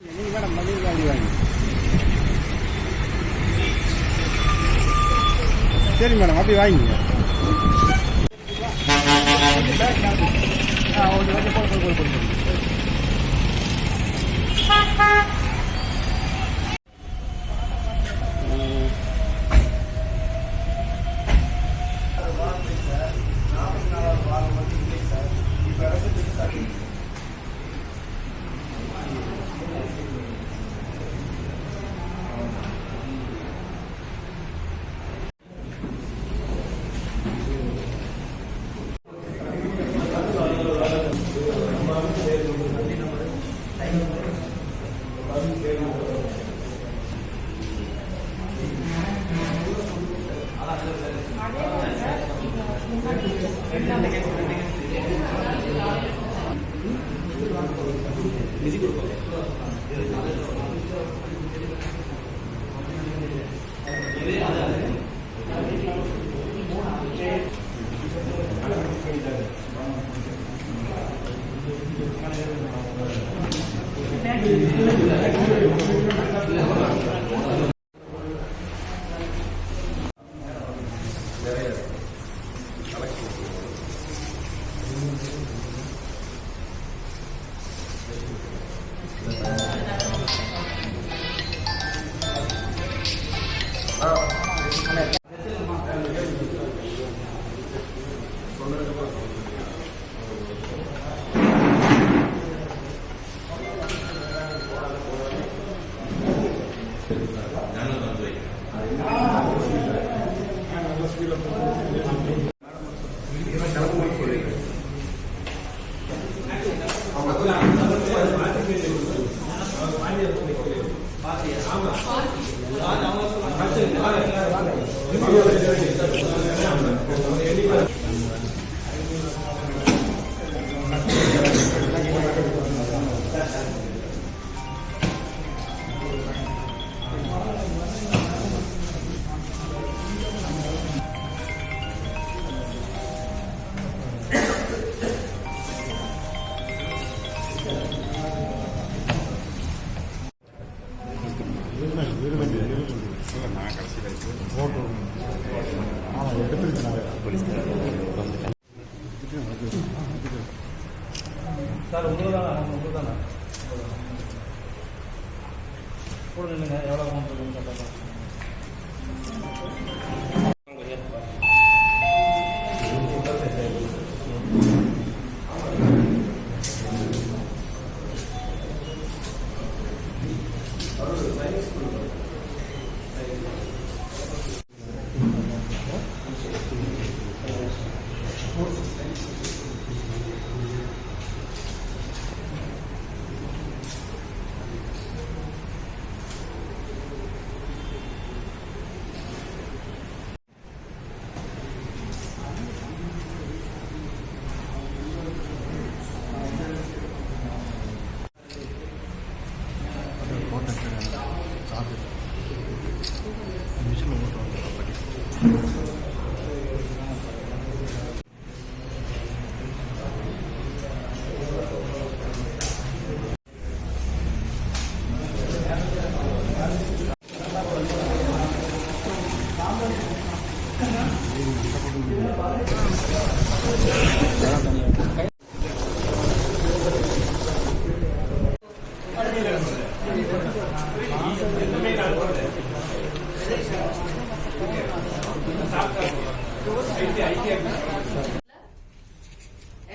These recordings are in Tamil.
சரி மேடம், அப்படி வாங்கிங்க. சார் உங்களுக்கு தானே கூட நில்லுங்க. எவ்வளோ அமௌண்ட் இருக்குன்னு கேட்டாங்க.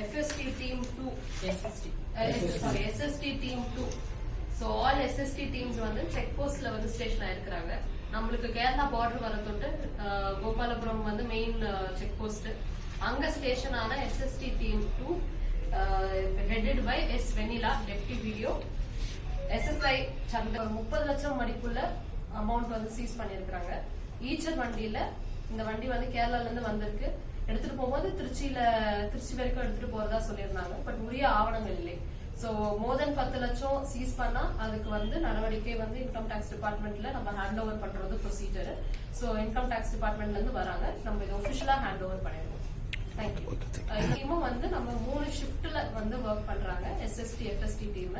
SST team 2. So all SST teams வந்து செக் போஸ்ட்ல வந்து ஸ்டேஷன் ஆயிருக்காங்க. நம்மளுக்கு கேரளா பார்டர் வர தொட்டு கோபாலபுரம் வந்து மெயின் செக் போஸ்ட். அங்க ஸ்டேஷன் ஆன SST team 2 headed by S Vanilla deputy video SSI சந்திர 30 லட்சம் மதிப்புள்ள அமௌண்ட் வந்து சீஸ் பண்ணிருக்காங்க. ஈச்சர் வண்டியில இந்த வண்டி வந்து கேரளால இருந்து வந்திருக்கு. எடுத்துட்டு போகும்போது திருச்சி வரைக்கும் எடுத்துட்டு போறதா சொல்லியிருந்தாங்க. பட் உரிய ஆவணங்கள் இல்லை. சோ மோர் தென் 10 லட்சம் சீஸ் பண்ணா அதுக்கு வந்து நடவடிக்கை வந்து இன்கம் டாக்ஸ் டிபார்ட்மெண்ட்ல நம்ம ஹேண்ட் ஓவர் பண்றது ப்ரொசீஜர். சோ இன்கம் டாக்ஸ் டிபார்ட்மெண்ட்ல இருந்து வராங்க. நம்ம இது ஒபிஷியலா ஹேண்ட் ஓவர் பண்ணிடுவோம். தேங்க்யூ. டீமும் வந்து நம்ம 3 ஷிஃப்ட்ல வந்து ஒர்க் பண்றாங்க. SST FST team.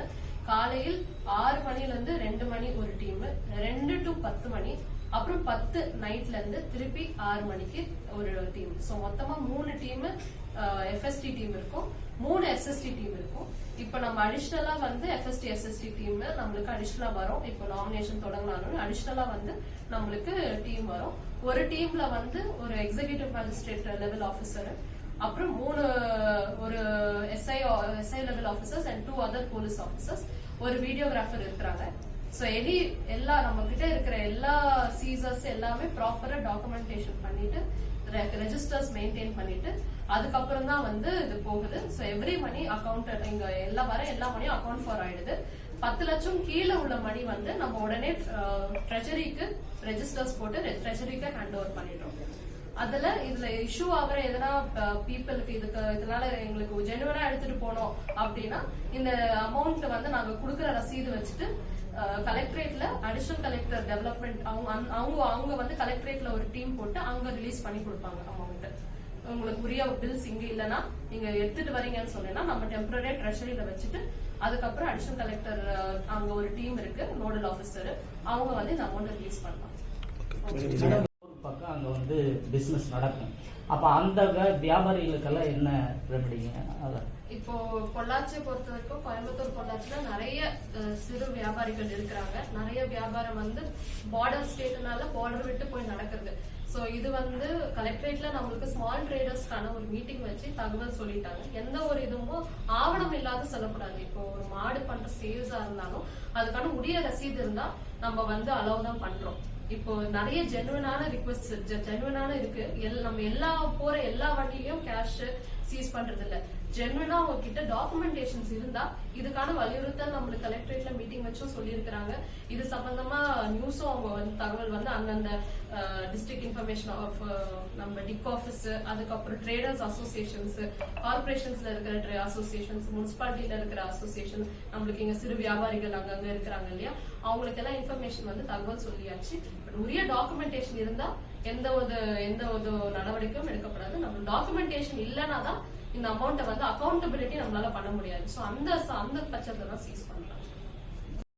காலையில் 6 மணில இருந்து 2 மணி ஒரு டீம், 2 to 10 மணி, அப்புறம் 10 நைட்ல இருந்து திருப்பி 6 மணிக்கு ஒரு டீம். சோ மொத்தமா 3 டீம் FST டீம் இருக்கும், 3 SST டீம் இருக்கும். இப்ப நம்ம அடிஷனலா வந்து FST SST டீம் நம்மளுக்கு அடிஷனலா வரும். இப்போ நாமினேஷன் தொடங்கினாலும் அடிஷனலா வந்து நம்மளுக்கு டீம் வரும். ஒரு டீம்ல வந்து ஒரு எக்ஸிகியூட்டிவ் மேஜிஸ்ட்ரேட் லெவல் ஆபீசர், அப்புறம் 3 ஒரு SI level officers and 2 other police officers, ஒரு வீடியோகிராஃபர் இருக்கிறாங்க. சோ எல்லா நம்ம கிட்ட இருக்கிற எல்லா சீசர்ஸ் எல்லாமே ப்ராப்பரா டாக்குமெண்டேஷன் பண்ணிட்டு ரெஜிஸ்டர்ஸ் மெயின்டைன் பண்ணிட்டு அதுக்கப்புறம் தான் வந்து இது போகுது. சோ எவ்ரி மணி அக்கௌண்ட் இங்க எல்லா மணியும் அக்கௌண்ட் ஃபார் ஆயிடுது. 10 லட்சம் கீழே உள்ள மணி வந்து நம்ம உடனே ட்ரெஜரிக்கு ரெஜிஸ்டர்ஸ் போட்டு ட்ரெஜரிக்கு ஹேண்ட் ஓவர் பண்ணிடுறோம். இதுல இஷ்யூ ஆகிற எதனா பீப்புளுக்கு இதனால எங்களுக்கு ஜெனுவனா எடுத்துட்டு போனோம் அப்படின்னா இந்த அமௌண்ட் வந்து நாங்க குடுக்கற ரசீது வச்சுட்டு கலெக்டரேட்ல அடிஷனல் கலெக்டர் டெவலப்மெண்ட் அவங்க வந்து கலெக்டரேட்ல ஒரு டீம் போட்டு அவங்க ரிலீஸ் பண்ணி கொடுப்பாங்க அமௌண்ட். உங்களுக்கு உரிய பில்ஸ் இங்க இல்லைன்னா நீங்க எடுத்துட்டு வரீங்கன்னு சொன்னீங்கன்னா நம்ம டெம்பரரி ட்ரெஷரியில வச்சுட்டு அதுக்கப்புறம் அடிஷனல் கலெக்டர் அங்க ஒரு டீம் இருக்கு, நோடல் ஆபீசர், அவங்க வந்து இந்த அமௌண்ட் ரிலீஸ் பண்ணலாம். பக்கம் அங்க வந்து பிசினஸ் நடக்கும். அப்ப அந்த வியாபாரிகளுக்கெல்லாம் என்ன ரெமடிங்க? இப்போ பொள்ளாச்சியை பொறுத்த வரைக்கும் கோயம்புத்தூர் பொள்ளாச்சியில நிறைய சிறு வியாபாரிகள் இருக்கிறாங்க. நிறைய வியாபாரம் வந்து பார்டர் ஸ்டேட்னால பார்டர் விட்டு போய் நடக்குது. சோ இது வந்து கலெக்டரேட்ல நம்மளுக்கு ஸ்மால் ட்ரேடர்ஸ்க்கான ஒரு மீட்டிங் வச்சு தகவல் சொல்லிட்டாங்க. எந்த ஒரு இதுவும் ஆவணம் இல்லாத சொல்லக்கூடாது. இப்போ ஒரு மாடு பண்ற சேல்ஸா இருந்தாலும் அதுக்கான உரிய ரசீது இருந்தா நம்ம வந்து அலோவ் தான் பண்றோம். இப்போ நிறைய ஜெனுவனான ரிக்வெஸ்ட் ஜெனுவனான இருக்கு. நம்ம போற எல்லா வண்டியிலயும் கேஷ் சீஸ் பண்றது இல்ல. ஜெனுவனா உங்ககிட்ட டாக்குமெண்டேஷன்ஸ் இருந்தா இதுக்கான வலியுறுத்தல் நம்மளுக்கு கலெக்டரேட்ல மீட்டிங் வச்சும் சொல்லியிருக்கிறாங்க. இது சம்பந்தமா நியூஸும் அவங்க வந்து தகவல் வந்து அந்தந்த டிஸ்ட்ரிக்ட் இன்ஃபர்மேஷன் ஆஃப் நம்ம டிக் ஆபீஸ், அதுக்கப்புறம் ட்ரேடர்ஸ் அசோசியேஷன்ஸ், கார்பரேஷன்ஸ்ல இருக்கிற அசோசியேஷன்ஸ், முனிசிபாலிட்டியில இருக்கிற அசோசியேஷன், நம்மளுக்கு இங்க சிறு வியாபாரிகள் அங்கங்க இருக்கிறாங்க இல்லையா, அவங்களுக்கு எல்லாம் இன்ஃபர்மேஷன் வந்து தகவல் சொல்லியாச்சு. உரிய டாக்குமெண்டேஷன் இருந்தா எந்த ஒரு நடவடிக்கையும் எடுக்கப்படாது. நம்ம டாக்குமெண்டேஷன் இல்லைன்னா தான் இந்த அமௌண்ட்டை வந்து அக்கௌண்டபிலிட்டி நம்மளால பண்ண முடியாது. சோ அந்த பட்சத்தை தான் சீஸ் பண்றாங்க.